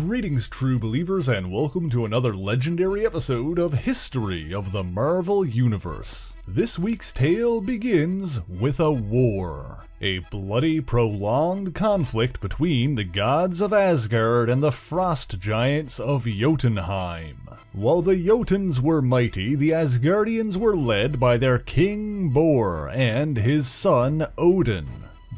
Greetings, true believers, and welcome to another legendary episode of History of the Marvel Universe. This week's tale begins with a war. A bloody, prolonged conflict between the gods of Asgard and the frost giants of Jotunheim. While the Jotuns were mighty, the Asgardians were led by their king Bor and his son Odin.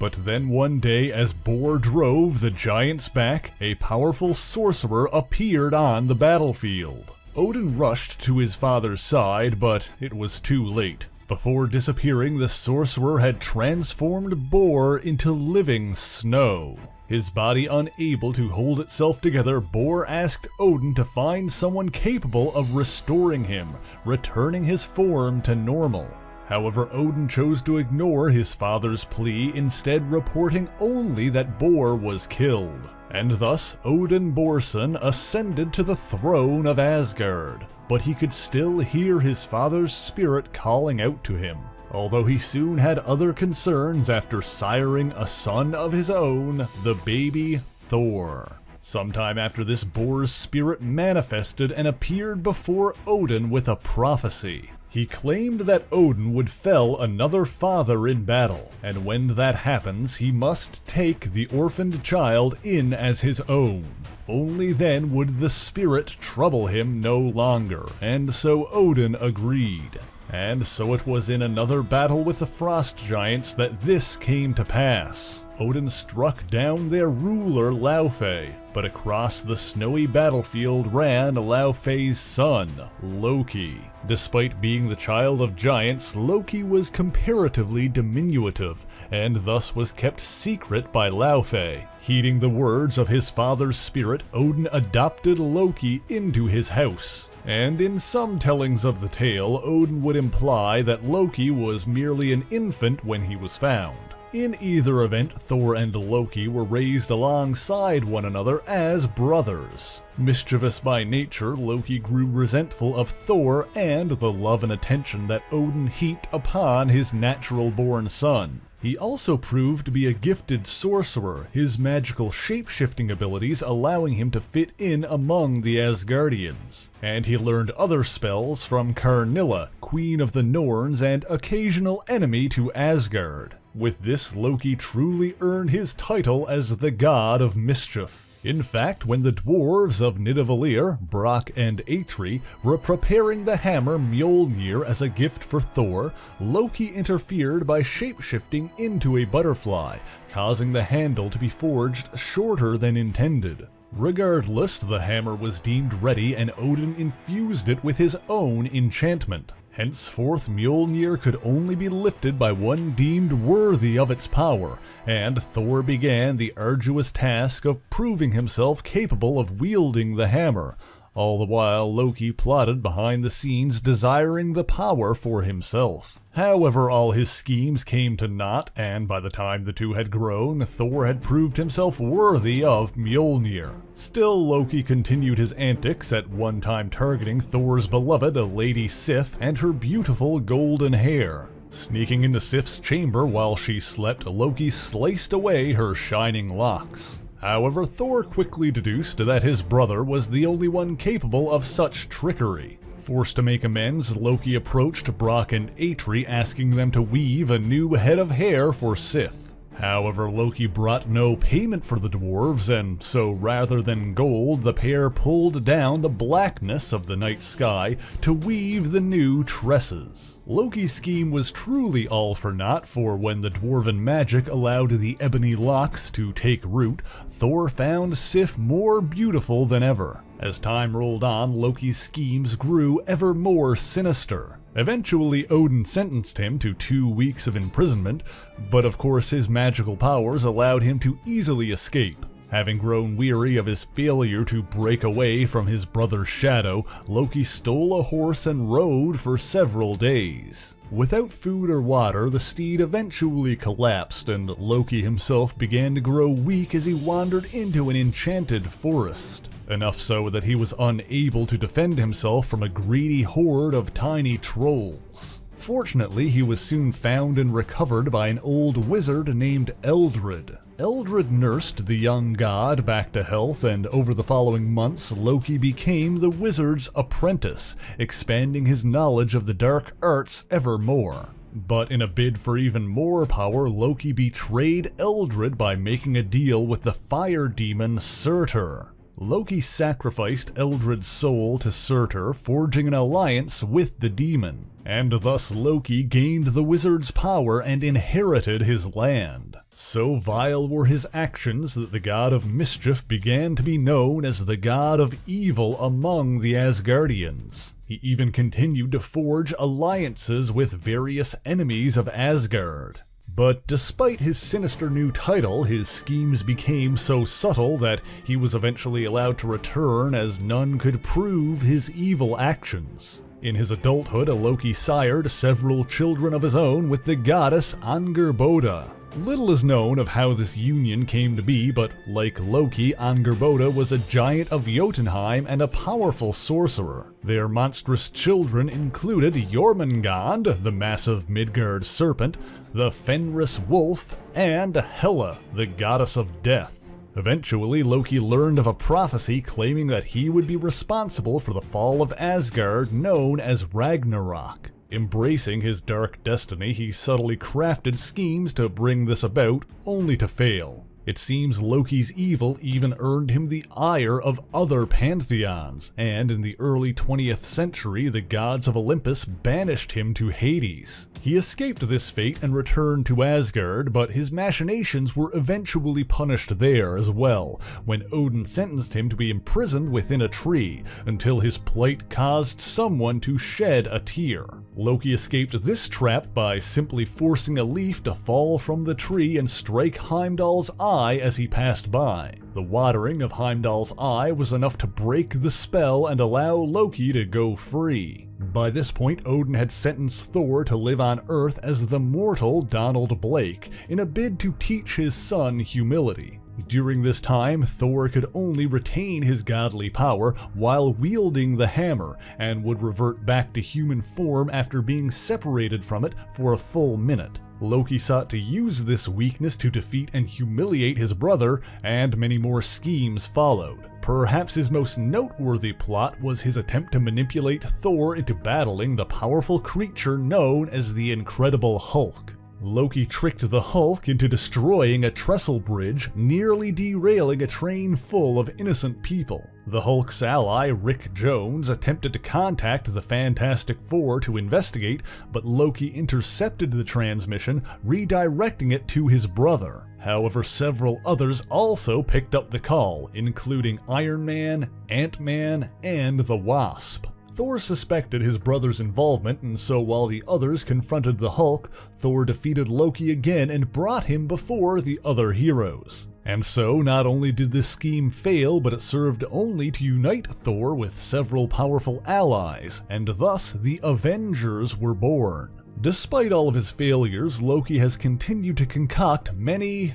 But then one day, as Bor drove the giants back, a powerful sorcerer appeared on the battlefield. Odin rushed to his father's side, but it was too late. Before disappearing, the sorcerer had transformed Bor into living snow. His body unable to hold itself together, Bor asked Odin to find someone capable of restoring him, returning his form to normal. However, Odin chose to ignore his father's plea, instead reporting only that Bor was killed. And thus, Odin Borson ascended to the throne of Asgard. But he could still hear his father's spirit calling out to him, although he soon had other concerns after siring a son of his own, the baby Thor. Sometime after this, Bor's spirit manifested and appeared before Odin with a prophecy. He claimed that Odin would fell another father in battle, and when that happens, he must take the orphaned child in as his own. Only then would the spirit trouble him no longer, and so Odin agreed. And so it was in another battle with the frost giants that this came to pass. Odin struck down their ruler Laufey, but across the snowy battlefield ran Laufey's son, Loki. Despite being the child of giants, Loki was comparatively diminutive, and thus was kept secret by Laufey. Heeding the words of his father's spirit, Odin adopted Loki into his house. And in some tellings of the tale, Odin would imply that Loki was merely an infant when he was found. In either event, Thor and Loki were raised alongside one another as brothers. Mischievous by nature, Loki grew resentful of Thor and the love and attention that Odin heaped upon his natural-born son. He also proved to be a gifted sorcerer, his magical shape-shifting abilities allowing him to fit in among the Asgardians. And he learned other spells from Karnilla, Queen of the Norns and occasional enemy to Asgard. With this, Loki truly earned his title as the God of Mischief. In fact, when the dwarves of Nidavellir, Brock and Atri, were preparing the hammer Mjolnir as a gift for Thor, Loki interfered by shape-shifting into a butterfly, causing the handle to be forged shorter than intended. Regardless, the hammer was deemed ready and Odin infused it with his own enchantment. Henceforth, Mjolnir could only be lifted by one deemed worthy of its power, and Thor began the arduous task of proving himself capable of wielding the hammer, all the while Loki plotted behind the scenes, desiring the power for himself. However, all his schemes came to naught, and by the time the two had grown, Thor had proved himself worthy of Mjolnir. Still, Loki continued his antics, at one time targeting Thor's beloved, Lady Sif, and her beautiful golden hair. Sneaking into Sif's chamber while she slept, Loki sliced away her shining locks. However, Thor quickly deduced that his brother was the only one capable of such trickery. Forced to make amends, Loki approached Brock and Atri, asking them to weave a new head of hair for Sif. However, Loki brought no payment for the dwarves, and so rather than gold, the pair pulled down the blackness of the night sky to weave the new tresses. Loki's scheme was truly all for naught, for when the dwarven magic allowed the ebony locks to take root, Thor found Sif more beautiful than ever. As time rolled on, Loki's schemes grew ever more sinister. Eventually, Odin sentenced him to 2 weeks of imprisonment, but of course his magical powers allowed him to easily escape. Having grown weary of his failure to break away from his brother's shadow, Loki stole a horse and rode for several days. Without food or water, the steed eventually collapsed, and Loki himself began to grow weak as he wandered into an enchanted forest. Enough so that he was unable to defend himself from a greedy horde of tiny trolls. Fortunately, he was soon found and recovered by an old wizard named Eldred. Eldred nursed the young god back to health, and over the following months, Loki became the wizard's apprentice, expanding his knowledge of the dark arts ever more. But in a bid for even more power, Loki betrayed Eldred by making a deal with the fire demon Surtur. Loki sacrificed Eldred's soul to Surtur, forging an alliance with the demon, and thus Loki gained the wizard's power and inherited his land. So vile were his actions that the god of mischief began to be known as the god of evil among the Asgardians. He even continued to forge alliances with various enemies of Asgard. But despite his sinister new title, his schemes became so subtle that he was eventually allowed to return, as none could prove his evil actions. In his adulthood, Loki sired several children of his own with the goddess Angerboda. Little is known of how this union came to be, but like Loki, Angerboda was a giant of Jotunheim and a powerful sorcerer. Their monstrous children included Jormungand, the massive Midgard serpent, the Fenris wolf, and Hela, the goddess of death. Eventually, Loki learned of a prophecy claiming that he would be responsible for the fall of Asgard, known as Ragnarok. Embracing his dark destiny, he subtly crafted schemes to bring this about, only to fail. It seems Loki's evil even earned him the ire of other pantheons, and in the early 20th century, the gods of Olympus banished him to Hades. He escaped this fate and returned to Asgard, but his machinations were eventually punished there as well, when Odin sentenced him to be imprisoned within a tree, until his plight caused someone to shed a tear. Loki escaped this trap by simply forcing a leaf to fall from the tree and strike Heimdall's eye as he passed by. The watering of Heimdall's eye was enough to break the spell and allow Loki to go free. By this point, Odin had sentenced Thor to live on Earth as the mortal Donald Blake, in a bid to teach his son humility. During this time, Thor could only retain his godly power while wielding the hammer, and would revert back to human form after being separated from it for a full minute. Loki sought to use this weakness to defeat and humiliate his brother, and many more schemes followed. Perhaps his most noteworthy plot was his attempt to manipulate Thor into battling the powerful creature known as the Incredible Hulk. Loki tricked the Hulk into destroying a trestle bridge, nearly derailing a train full of innocent people. The Hulk's ally, Rick Jones, attempted to contact the Fantastic Four to investigate, but Loki intercepted the transmission, redirecting it to his brother. However, several others also picked up the call, including Iron Man, Ant-Man, and the Wasp. Thor suspected his brother's involvement, and so while the others confronted the Hulk, Thor defeated Loki again and brought him before the other heroes. And so, not only did this scheme fail, but it served only to unite Thor with several powerful allies, and thus the Avengers were born. Despite all of his failures, Loki has continued to concoct many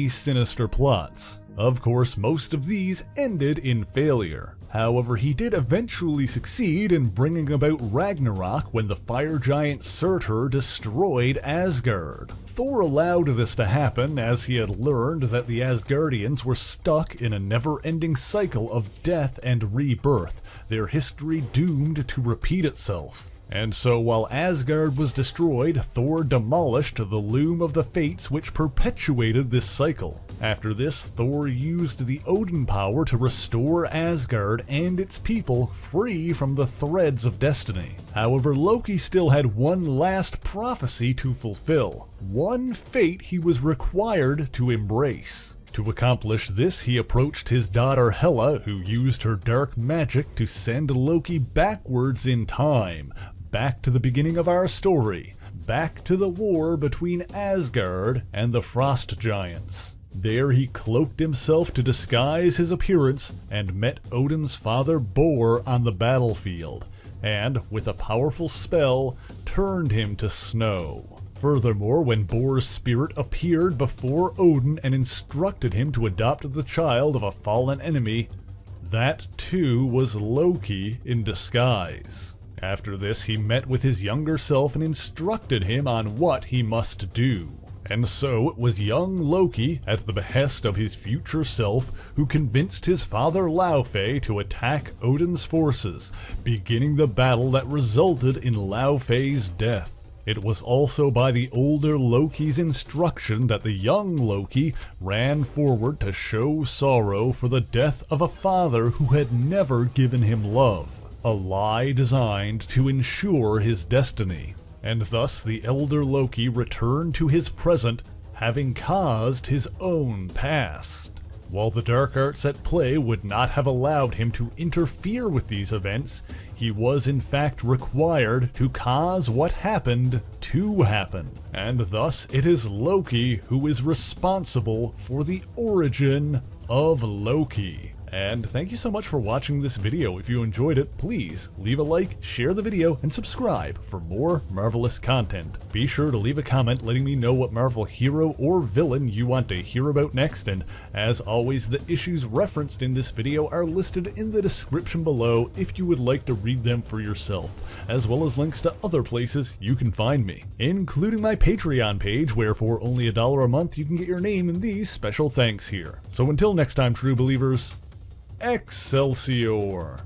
sinister plots. Of course, most of these ended in failure. However, he did eventually succeed in bringing about Ragnarok when the fire giant Surtur destroyed Asgard. Thor allowed this to happen as he had learned that the Asgardians were stuck in a never-ending cycle of death and rebirth, their history doomed to repeat itself. And so while Asgard was destroyed, Thor demolished the loom of the fates which perpetuated this cycle. After this, Thor used the Odin power to restore Asgard and its people free from the threads of destiny. However, Loki still had one last prophecy to fulfill, one fate he was required to embrace. To accomplish this, he approached his daughter Hela, who used her dark magic to send Loki backwards in time, back to the beginning of our story, back to the war between Asgard and the Frost Giants. There he cloaked himself to disguise his appearance and met Odin's father Bor on the battlefield, and, with a powerful spell, turned him to snow. Furthermore, when Bor's spirit appeared before Odin and instructed him to adopt the child of a fallen enemy, that too was Loki in disguise. After this, he met with his younger self and instructed him on what he must do. And so it was young Loki, at the behest of his future self, who convinced his father Laufey to attack Odin's forces, beginning the battle that resulted in Laufey's death. It was also by the older Loki's instruction that the young Loki ran forward to show sorrow for the death of a father who had never given him love, a lie designed to ensure his destiny. And thus the elder Loki returned to his present, having caused his own past. While the dark arts at play would not have allowed him to interfere with these events, he was in fact required to cause what happened to happen. And thus it is Loki who is responsible for the origin of Loki. And thank you so much for watching this video. If you enjoyed it, please leave a like, share the video, and subscribe for more Marvelous content. Be sure to leave a comment letting me know what Marvel hero or villain you want to hear about next, and as always, the issues referenced in this video are listed in the description below if you would like to read them for yourself, as well as links to other places you can find me, including my Patreon page, where for only $1 a month you can get your name in these special thanks here. So until next time, true believers, Excelsior!